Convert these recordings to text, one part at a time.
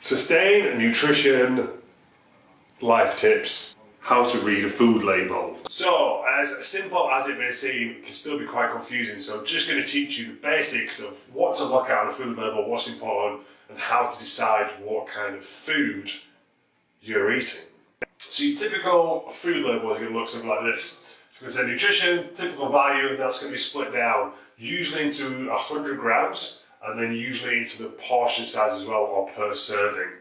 Sustain nutrition life tips. How to read a food label. So, as simple as it may seem, it can still be quite confusing. So I'm just going to teach you the basics of what to look at on a food label, what's important, and how to decide what kind of food you're eating. So your typical food label is going to look something like this. It's going to say nutrition, typical value, and that's going to be split down usually into 100 grams and then usually into the portion size as well, or per serving.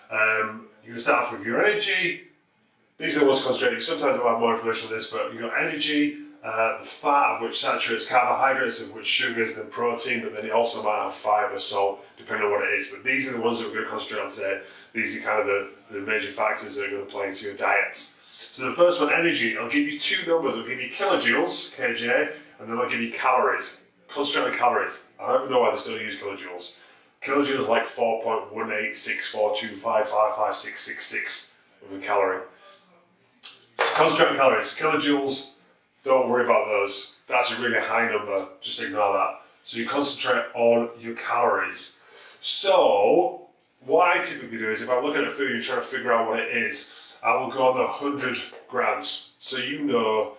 You're going to start off with your energy. These are the ones concentrated. Sometimes I'll have more information on this, but you've got energy, the fat of which saturates, carbohydrates of which sugars, then protein, but then it also might have fibre, salt, depending on what it is. But these are the ones that we're going to concentrate on today. These are kind of the major factors that are going to play into your diet. So the first one, energy, I'll give you two numbers. I'll give you kilojoules, kJ, and then I'll give you calories. Concentrate on calories. I don't even know why they still use kilojoules. Kilojoules is like 4.18642555666 of a calorie. Concentrate on calories. Kilojoules, don't worry about those. That's a really high number. Just ignore that. So you concentrate on your calories. So what I typically do is if I look at a food and try to figure out what it is, I will go on the 100 grams. So you know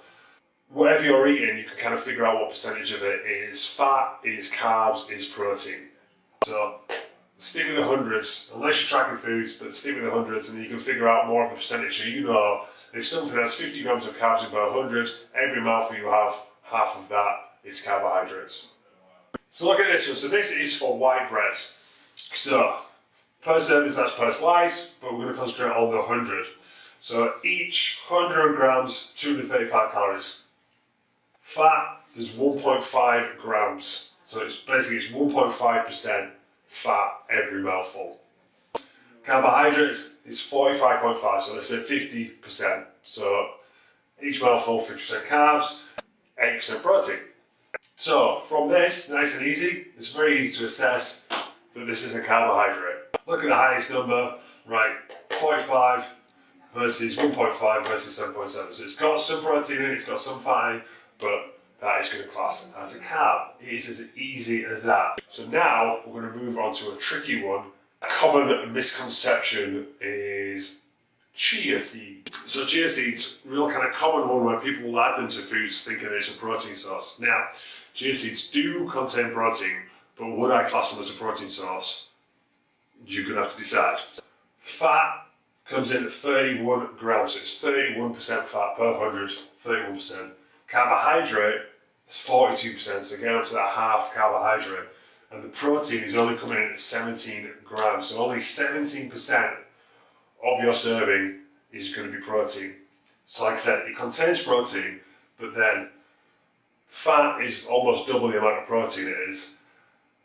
whatever you're eating, you can kind of figure out what percentage of it is fat, is carbs, is protein. So stick with the hundreds, unless you're tracking foods, but stick with the hundreds and you can figure out more of the percentage. So you know if something has 50 grams of carbs in about 100, every mouthful you have, half of that is carbohydrates. So look at this one. So this is for white bread. So per serving, that's per slice, but we're going to concentrate on the 100. So each 100 grams, 235 calories. Fat, there's 1.5 grams. So it's 1.5% fat every mouthful. Carbohydrates is 45.5, so let's say 50%. So each mouthful, 50% carbs, 8% protein. So from this, nice and easy, it's very easy to assess that this is a carbohydrate. Look at the highest number, right, 45 versus 1.5 versus 7.7. So it's got some protein in it, it's got some fat in it, but that is going to class as a carb. It is as easy as that. So now we're going to move on to a tricky one. A common misconception is chia seeds. So chia seeds, real kind of common one where people will add them to foods thinking it's a protein source. Now, chia seeds do contain protein, but would I class them as a protein source? You're going to have to decide. Fat comes in at 31 grams, so it's 31% fat per 100, 31%. Carbohydrate is 42%, so get up to that half carbohydrate. And the protein is only coming in at 17 grams, so only 17% of your serving is going to be protein. So like I said, it contains protein, but then fat is almost double the amount of protein it is,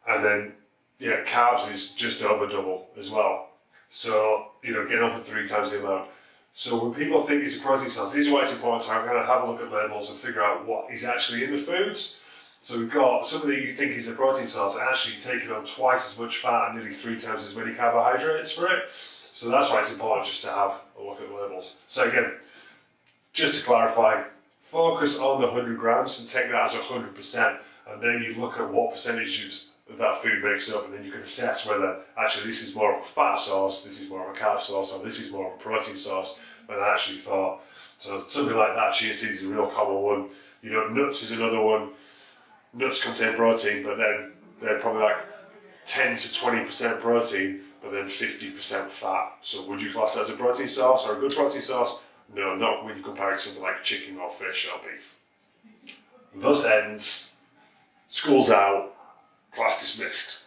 and then carbs is just over double as well. So getting up to 3 times the amount. So when people think it's a protein source, this is why it's important to kind of have a look at labels and figure out what is actually in the foods. So we've got something that you think is a protein source actually taking on twice as much fat and nearly 3 times as many carbohydrates for it. So that's why it's important just to have a look at the labels. So again, just to clarify, focus on the 100 grams and take that as 100%, and then you look at what percentages that food makes up, and then you can assess whether actually this is more of a fat source, this is more of a carb source, or this is more of a protein source than I actually thought. So something like that, chia seeds is a real common one. Nuts is another one. Nuts contain protein, but then they're probably like 10 to 20% protein, but then 50% fat. So would you class that as a protein source or a good protein source? No, not when you compare it to something like chicken or fish or beef. Thus ends, school's out, class dismissed.